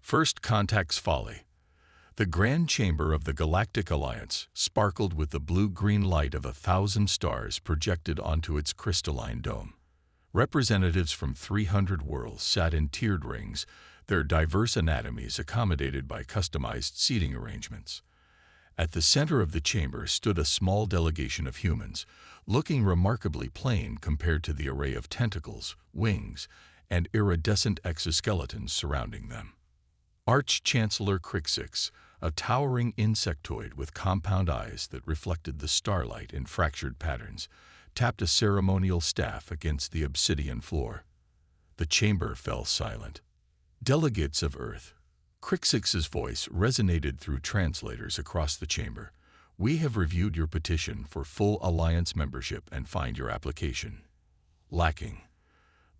First Contact's folly. The grand chamber of the Galactic Alliance sparkled with the blue-green light of 1,000 stars projected onto its crystalline dome. Representatives from 300 worlds sat in tiered rings, their diverse anatomies accommodated by customized seating arrangements. At the center of the chamber stood a small delegation of humans, looking remarkably plain compared to the array of tentacles, wings, and iridescent exoskeletons surrounding them. Arch-Chancellor Crixix, a towering insectoid with compound eyes that reflected the starlight in fractured patterns, tapped a ceremonial staff against the obsidian floor. The chamber fell silent. Delegates of Earth. Crixix's voice resonated through translators across the chamber. We have reviewed your petition for full Alliance membership and find your application lacking.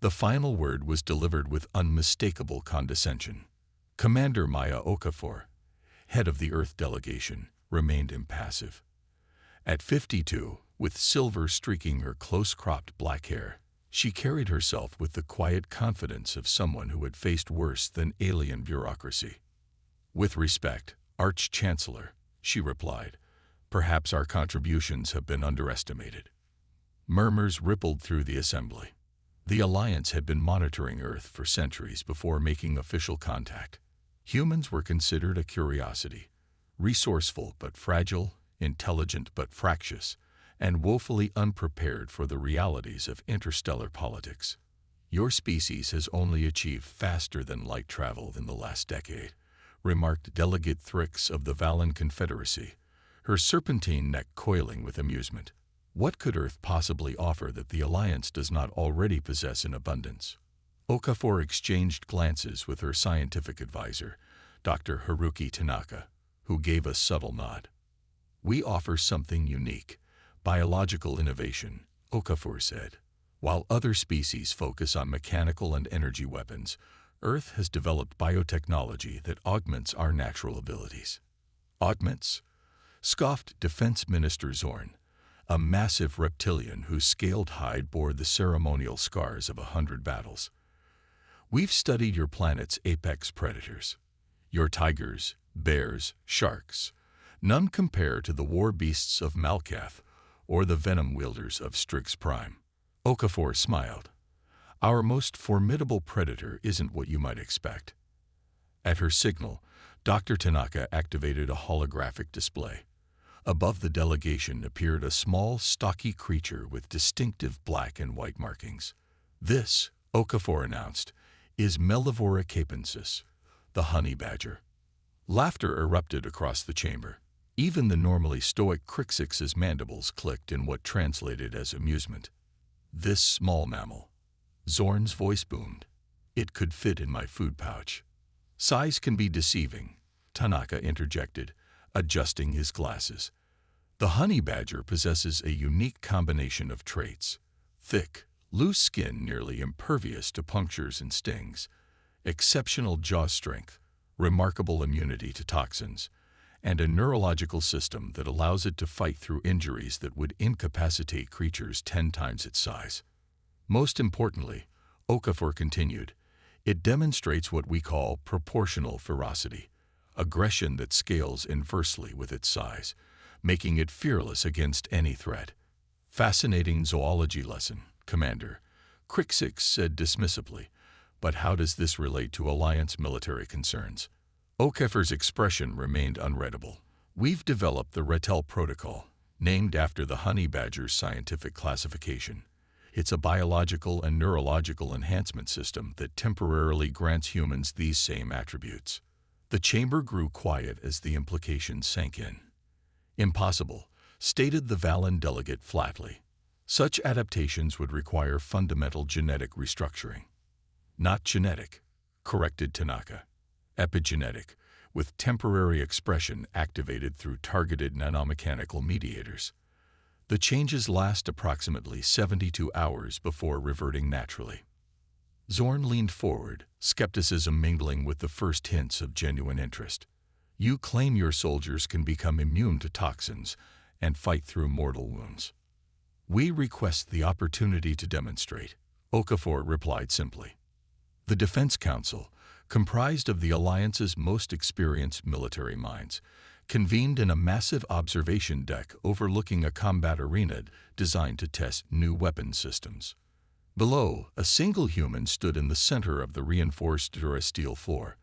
The final word was delivered with unmistakable condescension. Commander Maya Okafor, head of the Earth delegation, remained impassive. At 52, with silver streaking her close-cropped black hair, she carried herself with the quiet confidence of someone who had faced worse than alien bureaucracy. With respect, Arch-Chancellor, she replied, perhaps our contributions have been underestimated. Murmurs rippled through the assembly. The Alliance had been monitoring Earth for centuries before making official contact. Humans were considered a curiosity, resourceful but fragile, intelligent but fractious, and woefully unprepared for the realities of interstellar politics. Your species has only achieved faster-than-light travel in the last decade, remarked Delegate Thrix of the Valan Confederacy, her serpentine neck coiling with amusement. What could Earth possibly offer that the Alliance does not already possess in abundance? Okafor exchanged glances with her scientific advisor, Dr. Haruki Tanaka, who gave a subtle nod. We offer something unique, biological innovation, Okafor said. While other species focus on mechanical and energy weapons, Earth has developed biotechnology that augments our natural abilities. Augments? Scoffed Defense Minister Zorn, a massive reptilian whose scaled hide bore the ceremonial scars of 100 battles. We've studied your planet's apex predators. Your tigers, bears, sharks. None compare to the war beasts of Malkath or the venom wielders of Strix Prime. Okafor smiled. Our most formidable predator isn't what you might expect. At her signal, Dr. Tanaka activated a holographic display. Above the delegation appeared a small, stocky creature with distinctive black and white markings. This, Okafor announced, is Mellivora capensis, the honey badger. Laughter erupted across the chamber. Even the normally stoic Crixix's mandibles clicked in what translated as amusement. This small mammal. Zorn's voice boomed. It could fit in my food pouch. Size can be deceiving, Tanaka interjected, adjusting his glasses. The honey badger possesses a unique combination of traits: thick, loose skin nearly impervious to punctures and stings, exceptional jaw strength, remarkable immunity to toxins, and a neurological system that allows it to fight through injuries that would incapacitate creatures 10 times its size. Most importantly, Okafor continued, it demonstrates what we call proportional ferocity, aggression that scales inversely with its size, making it fearless against any threat. Fascinating zoology lesson, Commander, Crixix said dismissively, but how does this relate to Alliance military concerns? Okafor's expression remained unreadable. We've developed the Retel Protocol, named after the honey badger's scientific classification. It's a biological and neurological enhancement system that temporarily grants humans these same attributes. The chamber grew quiet as the implications sank in. Impossible, stated the Valan delegate flatly. Such adaptations would require fundamental genetic restructuring. Not genetic, corrected Tanaka. Epigenetic, with temporary expression activated through targeted nanomechanical mediators. The changes last approximately 72 hours before reverting naturally. Zorn leaned forward, skepticism mingling with the first hints of genuine interest. You claim your soldiers can become immune to toxins and fight through mortal wounds. We request the opportunity to demonstrate, Okafor replied simply. The Defense Council, comprised of the Alliance's most experienced military minds, convened in a massive observation deck overlooking a combat arena designed to test new weapon systems. Below, a single human stood in the center of the reinforced durasteel floor.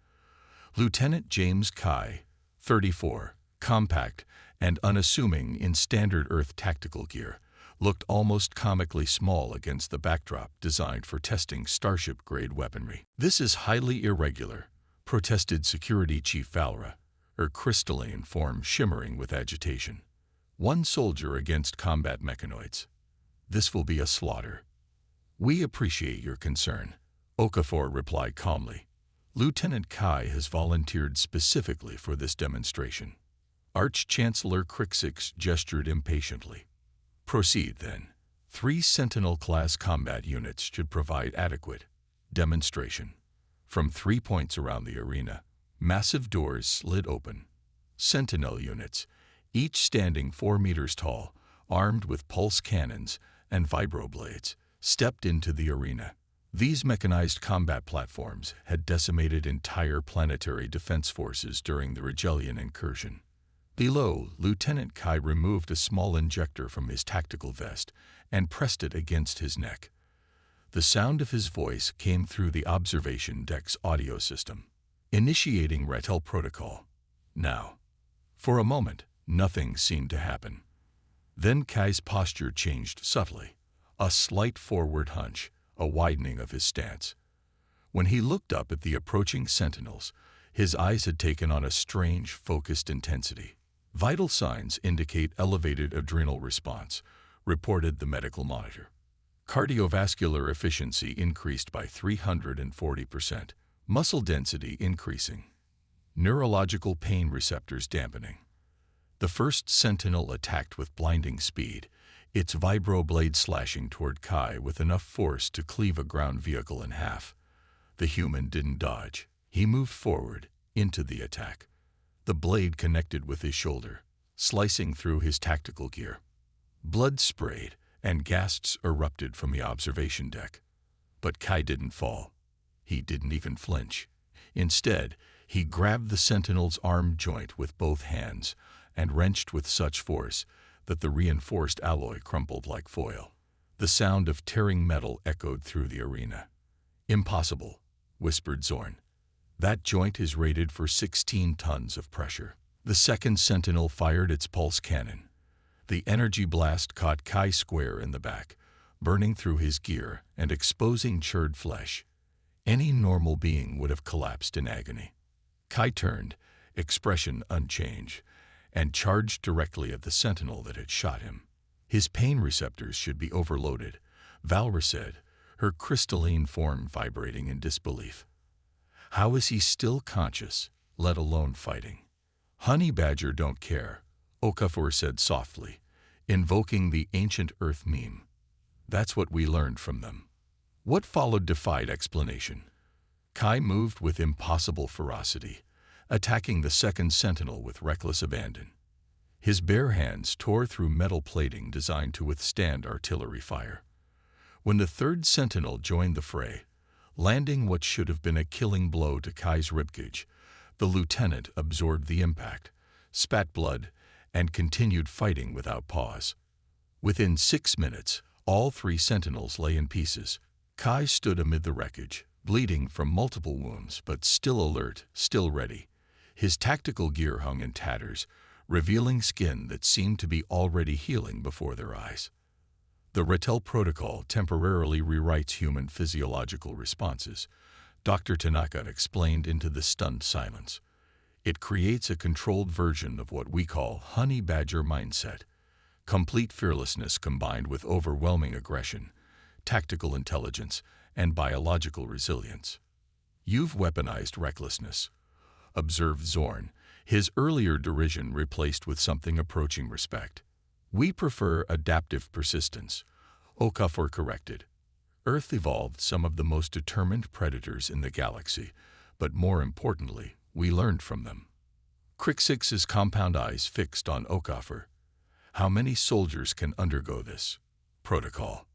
Lieutenant James Kai, 34, compact and unassuming in standard Earth tactical gear, looked almost comically small against the backdrop designed for testing Starship-grade weaponry. "This is highly irregular," protested Security Chief Valra, her crystalline form shimmering with agitation. "One soldier against combat mechanoids. This will be a slaughter." "We appreciate your concern," Okafor replied calmly. "Lieutenant Kai has volunteered specifically for this demonstration." Arch-Chancellor Crixix gestured impatiently. "Proceed, then. 3 Sentinel-class combat units should provide adequate demonstration." From 3 points around the arena, massive doors slid open. Sentinel units, each standing 4 meters tall, armed with pulse cannons and vibroblades, stepped into the arena. These mechanized combat platforms had decimated entire planetary defense forces during the Regelian incursion. Below, Lieutenant Kai removed a small injector from his tactical vest and pressed it against his neck. The sound of his voice came through the observation deck's audio system. "Initiating Retel protocol. Now." For a moment, nothing seemed to happen. Then Kai's posture changed subtly. A slight forward hunch, a widening of his stance. When he looked up at the approaching sentinels, his eyes had taken on a strange, focused intensity. "Vital signs indicate elevated adrenal response," reported the medical monitor. "Cardiovascular efficiency increased by 340%. Muscle density increasing. Neurological pain receptors dampening." The first sentinel attacked with blinding speed, its vibroblade slashing toward Kai with enough force to cleave a ground vehicle in half. The human didn't dodge. He moved forward, into the attack. The blade connected with his shoulder, slicing through his tactical gear. Blood sprayed, and gasps erupted from the observation deck. But Kai didn't fall. He didn't even flinch. Instead, he grabbed the sentinel's arm joint with both hands and wrenched with such force that the reinforced alloy crumpled like foil. The sound of tearing metal echoed through the arena. "Impossible," whispered Zorn. "That joint is rated for 16 tons of pressure." The second sentinel fired its pulse cannon. The energy blast caught Kai square in the back, burning through his gear and exposing charred flesh. Any normal being would have collapsed in agony. Kai turned, expression unchanged, and charged directly at the sentinel that had shot him. "His pain receptors should be overloaded," Valra said, her crystalline form vibrating in disbelief. "How is he still conscious, let alone fighting?" "Honey Badger don't care," Okafor said softly, invoking the ancient Earth meme. "That's what we learned from them." What followed defied explanation. Kai moved with impossible ferocity, attacking the second sentinel with reckless abandon. His bare hands tore through metal plating designed to withstand artillery fire. When the third sentinel joined the fray, landing what should have been a killing blow to Kai's ribcage, the lieutenant absorbed the impact, spat blood, and continued fighting without pause. Within 6 minutes, all 3 sentinels lay in pieces. Kai stood amid the wreckage, bleeding from multiple wounds, but still alert, still ready. His tactical gear hung in tatters, revealing skin that seemed to be already healing before their eyes. The Retel protocol temporarily rewrites human physiological responses, Dr. Tanaka explained into the stunned silence. It creates a controlled version of what we call honey badger mindset, complete fearlessness combined with overwhelming aggression, tactical intelligence, and biological resilience. "You've weaponized recklessness," observed Zorn, his earlier derision replaced with something approaching respect. "We prefer adaptive persistence," Okafor corrected. "Earth evolved some of the most determined predators in the galaxy, but more importantly, we learned from them." Crixix's compound eyes fixed on Okafor. "How many soldiers can undergo this protocol?"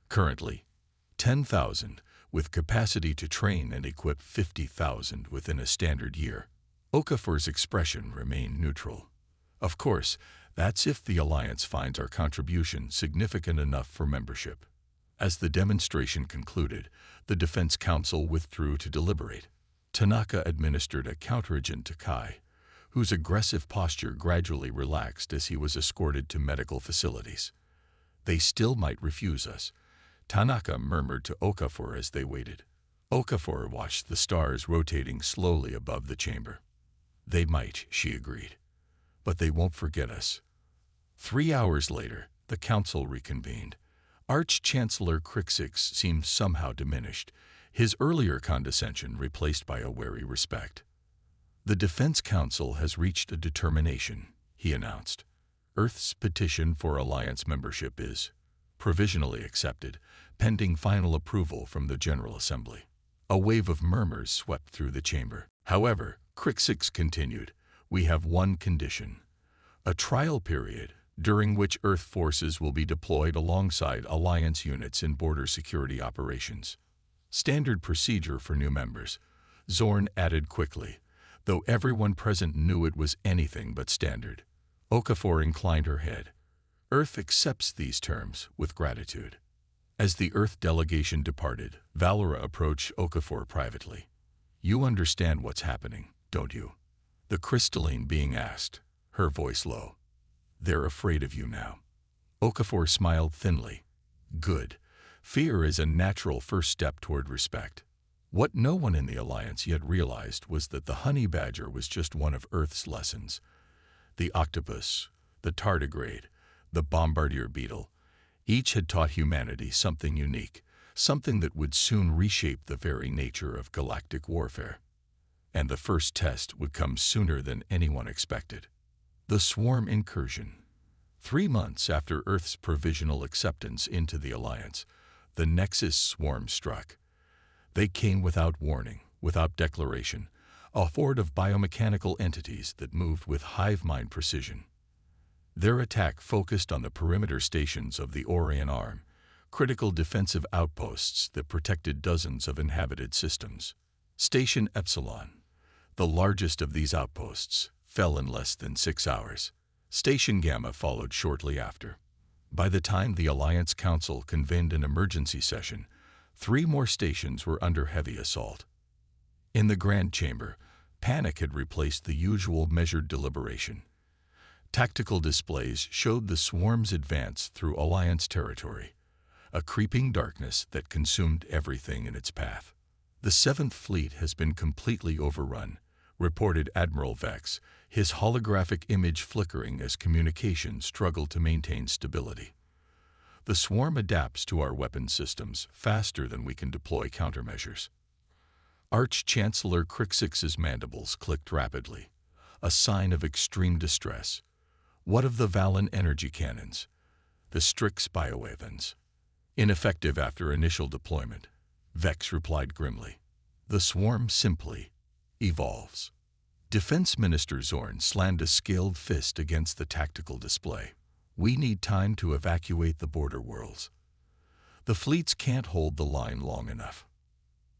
"Currently, 10,000, with capacity to train and equip 50,000 within a standard year. Okafor's expression remained neutral. Of course, that's if the Alliance finds our contribution significant enough for membership. As the demonstration concluded, the Defense Council withdrew to deliberate. Tanaka administered a counteragent to Kai, whose aggressive posture gradually relaxed as he was escorted to medical facilities. They still might refuse us, Tanaka murmured to Okafor as they waited. Okafor watched the stars rotating slowly above the chamber. They might, she agreed. But they won't forget us. 3 hours later, the council reconvened. Arch-Chancellor Crixix seemed somehow diminished, his earlier condescension replaced by a wary respect. The Defense Council has reached a determination, he announced. Earth's petition for Alliance membership is provisionally accepted, pending final approval from the General Assembly. A wave of murmurs swept through the chamber. However, Crixix continued, we have one condition. A trial period, during which Earth forces will be deployed alongside Alliance units in border security operations. Standard procedure for new members, Zorn added quickly, though everyone present knew it was anything but standard. Okafor inclined her head. Earth accepts these terms with gratitude. As the Earth delegation departed, Valora approached Okafor privately. You understand what's happening, don't you? The crystalline being asked, her voice low. They're afraid of you now. Okafor smiled thinly. Good. Fear is a natural first step toward respect. What no one in the Alliance yet realized was that the honey badger was just one of Earth's lessons. The octopus, the tardigrade, the bombardier beetle, each had taught humanity something unique, something that would soon reshape the very nature of galactic warfare. And the first test would come sooner than anyone expected. The swarm incursion. 3 months after Earth's provisional acceptance into the Alliance, the Nexus swarm struck. They came without warning, without declaration, a horde of biomechanical entities that moved with hive-mind precision. Their attack focused on the perimeter stations of the Orion Arm, critical defensive outposts that protected dozens of inhabited systems. Station Epsilon, the largest of these outposts, fell in less than 6 hours. Station Gamma followed shortly after. By the time the Alliance Council convened an emergency session, 3 more stations were under heavy assault. In the Grand Chamber, panic had replaced the usual measured deliberation. Tactical displays showed the swarm's advance through Alliance territory, a creeping darkness that consumed everything in its path. The 7th Fleet has been completely overrun, reported Admiral Vex, his holographic image flickering as communications struggled to maintain stability. The swarm adapts to our weapon systems faster than we can deploy countermeasures. Arch-Chancellor Crixix's mandibles clicked rapidly, a sign of extreme distress. What of the Valen energy cannons? The Strix bioweapons? Ineffective after initial deployment, Vex replied grimly. The swarm simply evolves. Defense Minister Zorn slammed a scaled fist against the tactical display. We need time to evacuate the border worlds. The fleets can't hold the line long enough.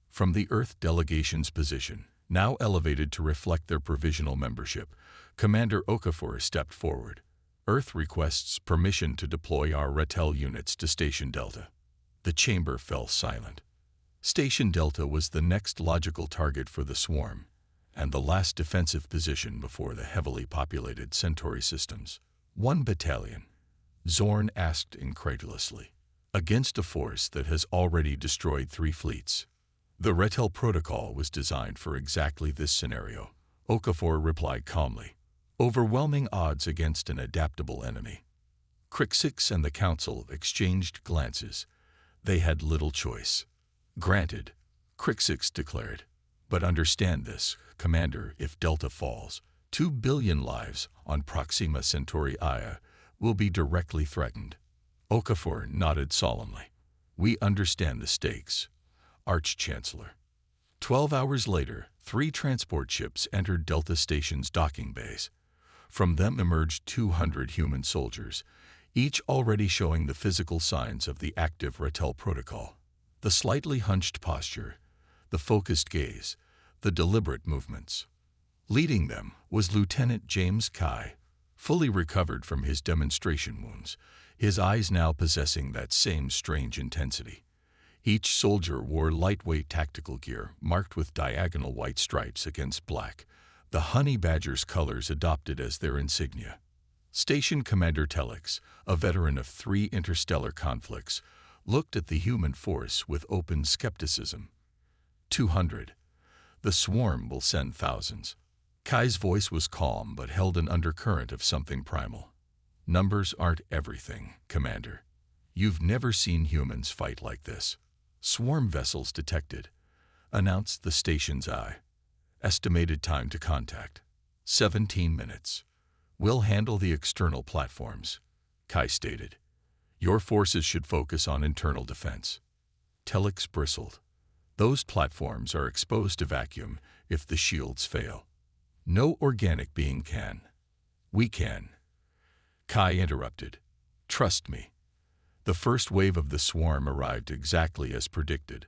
From the Earth delegation's position, now elevated to reflect their provisional membership, Commander Okafor stepped forward. Earth requests permission to deploy our Retel units to Station Delta. The chamber fell silent. Station Delta was the next logical target for the swarm, and the last defensive position before the heavily populated Centauri systems. 1 battalion, Zorn asked incredulously, against a force that has already destroyed 3 fleets. The Retel protocol was designed for exactly this scenario, Okafor replied calmly. Overwhelming odds against an adaptable enemy. Crixix and the Council exchanged glances. They had little choice. Granted, Crixix declared. But understand this, Commander, if Delta falls, 2 billion lives on Proxima Centauri Ia will be directly threatened. Okafor nodded solemnly. We understand the stakes, Arch-Chancellor. 12 hours later, 3 transport ships entered Delta Station's docking bays. From them emerged 200 human soldiers, each already showing the physical signs of the active Retel protocol. The slightly hunched posture, the focused gaze, the deliberate movements. Leading them was Lieutenant James Kai, fully recovered from his demonstration wounds, his eyes now possessing that same strange intensity. Each soldier wore lightweight tactical gear marked with diagonal white stripes against black, the honey badger's colors adopted as their insignia. Station Commander Telix, a veteran of 3 interstellar conflicts, looked at the human force with open skepticism. 200. The swarm will send thousands. Kai's voice was calm but held an undercurrent of something primal. Numbers aren't everything, Commander. You've never seen humans fight like this. Swarm vessels detected, announced the station's eye. Estimated time to contact: 17 minutes. We'll handle the external platforms, Kai stated. Your forces should focus on internal defense. Telix bristled. Those platforms are exposed to vacuum if the shields fail. No organic being can. We can. Kai interrupted. Trust me. The first wave of the swarm arrived exactly as predicted.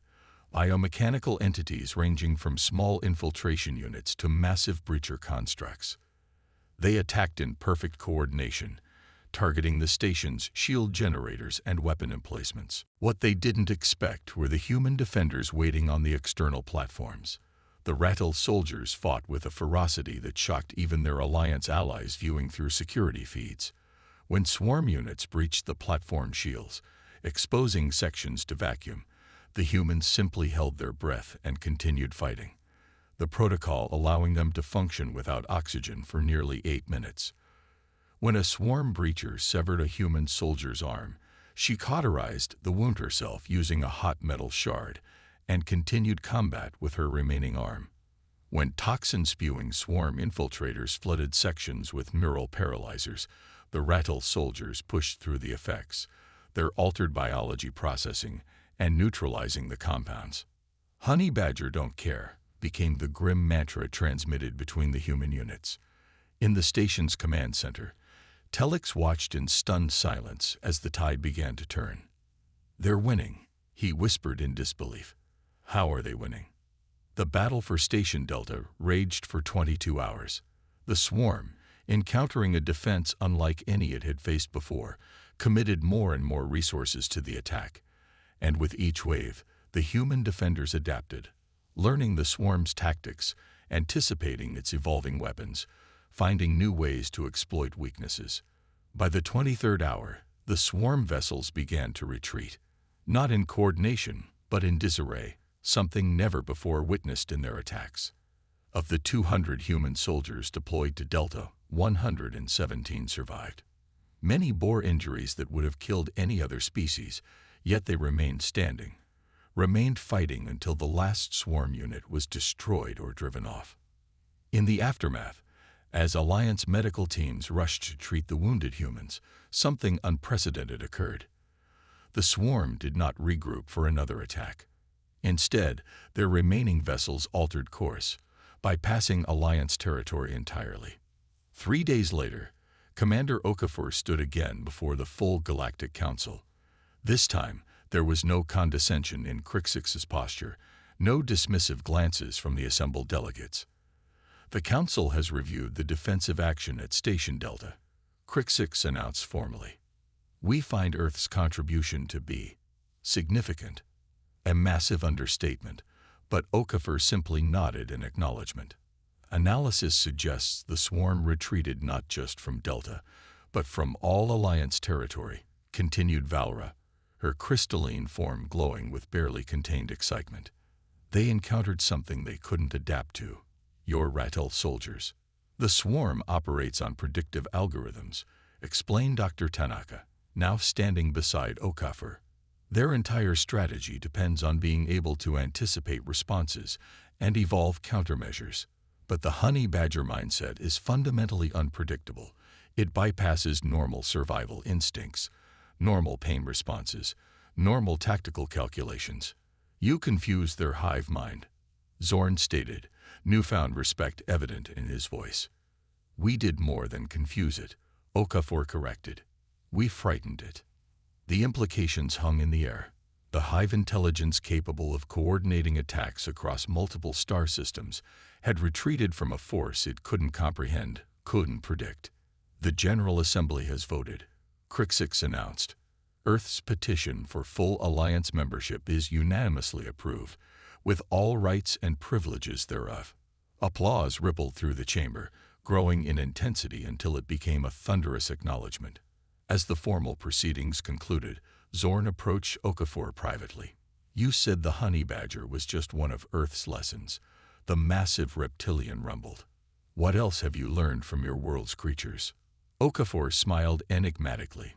Biomechanical entities ranging from small infiltration units to massive breacher constructs. They attacked in perfect coordination, targeting the station's shield generators and weapon emplacements. What they didn't expect were the human defenders waiting on the external platforms. The Rattle soldiers fought with a ferocity that shocked even their Alliance allies viewing through security feeds. When swarm units breached the platform shields, exposing sections to vacuum, the humans simply held their breath and continued fighting, the protocol allowing them to function without oxygen for nearly 8 minutes. When a swarm breacher severed a human soldier's arm, she cauterized the wound herself using a hot metal shard and continued combat with her remaining arm. When toxin-spewing swarm infiltrators flooded sections with neural paralyzers, the Rattle soldiers pushed through the effects, their altered biology processing and neutralizing the compounds. Honey Badger don't care became the grim mantra transmitted between the human units. In the station's command center, Telix watched in stunned silence as the tide began to turn. They're winning, he whispered in disbelief. How are they winning? The battle for Station Delta raged for 22 hours. The swarm, encountering a defense unlike any it had faced before, committed more and more resources to the attack. And with each wave, the human defenders adapted, learning the swarm's tactics, anticipating its evolving weapons, finding new ways to exploit weaknesses. By the 23rd hour, the swarm vessels began to retreat, not in coordination, but in disarray, something never before witnessed in their attacks. Of the 200 human soldiers deployed to Delta, 117 survived. Many bore injuries that would have killed any other species, yet they remained standing, remained fighting until the last swarm unit was destroyed or driven off. In the aftermath, as Alliance medical teams rushed to treat the wounded humans, something unprecedented occurred. The swarm did not regroup for another attack. Instead, their remaining vessels altered course, bypassing Alliance territory entirely. 3 days later, Commander Okafor stood again before the full Galactic Council. This time, there was no condescension in Crixix's posture, no dismissive glances from the assembled delegates. The Council has reviewed the defensive action at Station Delta, Crixix announced formally. We find Earth's contribution to be significant. A massive understatement, but Okafor simply nodded in acknowledgement. Analysis suggests the swarm retreated not just from Delta, but from all Alliance territory, continued Valra, her crystalline form glowing with barely contained excitement. They encountered something they couldn't adapt to. Your Rattle soldiers. The swarm operates on predictive algorithms, explained Dr. Tanaka, now standing beside Okafor. Their entire strategy depends on being able to anticipate responses and evolve countermeasures. But the honey badger mindset is fundamentally unpredictable. It bypasses normal survival instincts, normal pain responses, normal tactical calculations. You confuse their hive mind, Zorn stated, newfound respect evident in his voice. We did more than confuse it, Okafor corrected. We frightened it. The implications hung in the air. The hive intelligence capable of coordinating attacks across multiple star systems had retreated from a force it couldn't comprehend, couldn't predict. The General Assembly has voted, Crixix announced. Earth's petition for full Alliance membership is unanimously approved, with all rights and privileges thereof. Applause rippled through the chamber, growing in intensity until it became a thunderous acknowledgement. As the formal proceedings concluded, Zorn approached Okafor privately. "You said the honey badger was just one of Earth's lessons," the massive reptilian rumbled. "What else have you learned from your world's creatures?" Okafor smiled enigmatically.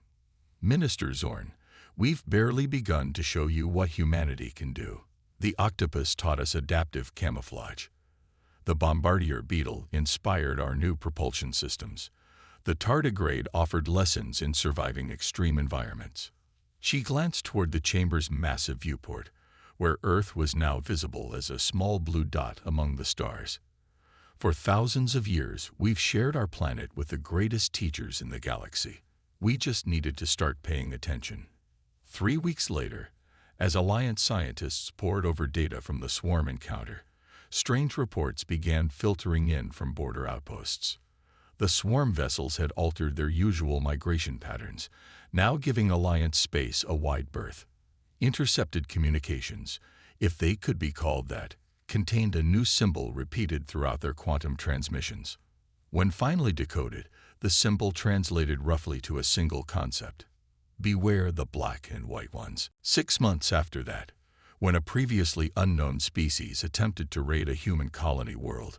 "Minister Zorn, we've barely begun to show you what humanity can do. The octopus taught us adaptive camouflage. The bombardier beetle inspired our new propulsion systems. The tardigrade offered lessons in surviving extreme environments." She glanced toward the chamber's massive viewport, where Earth was now visible as a small blue dot among the stars. "For thousands of years, we've shared our planet with the greatest teachers in the galaxy. We just needed to start paying attention." 3 weeks later, as Alliance scientists pored over data from the swarm encounter, strange reports began filtering in from border outposts. The swarm vessels had altered their usual migration patterns, now giving Alliance space a wide berth. Intercepted communications, if they could be called that, contained a new symbol repeated throughout their quantum transmissions. When finally decoded, the symbol translated roughly to a single concept: "Beware the black and white ones." 6 months after that, when a previously unknown species attempted to raid a human colony world,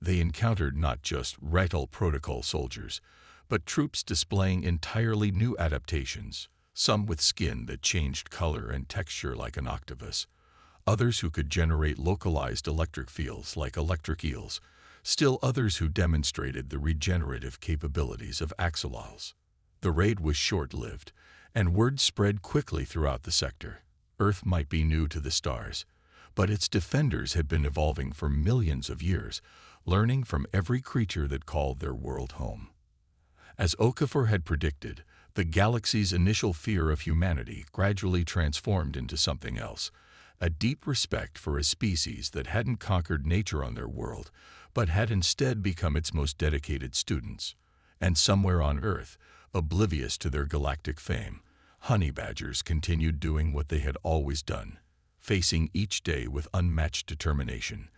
they encountered not just Vital Protocol soldiers, but troops displaying entirely new adaptations, some with skin that changed color and texture like an octopus, others who could generate localized electric fields like electric eels, still others who demonstrated the regenerative capabilities of axolotls. The raid was short-lived, and word spread quickly throughout the sector. Earth might be new to the stars, but its defenders had been evolving for millions of years, learning from every creature that called their world home. As Okafor had predicted, the galaxy's initial fear of humanity gradually transformed into something else: a deep respect for a species that hadn't conquered nature on their world, but had instead become its most dedicated students. And somewhere on Earth, oblivious to their galactic fame, honey badgers continued doing what they had always done, facing each day with unmatched determination,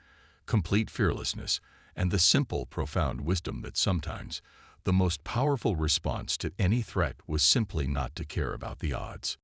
complete fearlessness, and the simple, profound wisdom that sometimes the most powerful response to any threat was simply not to care about the odds.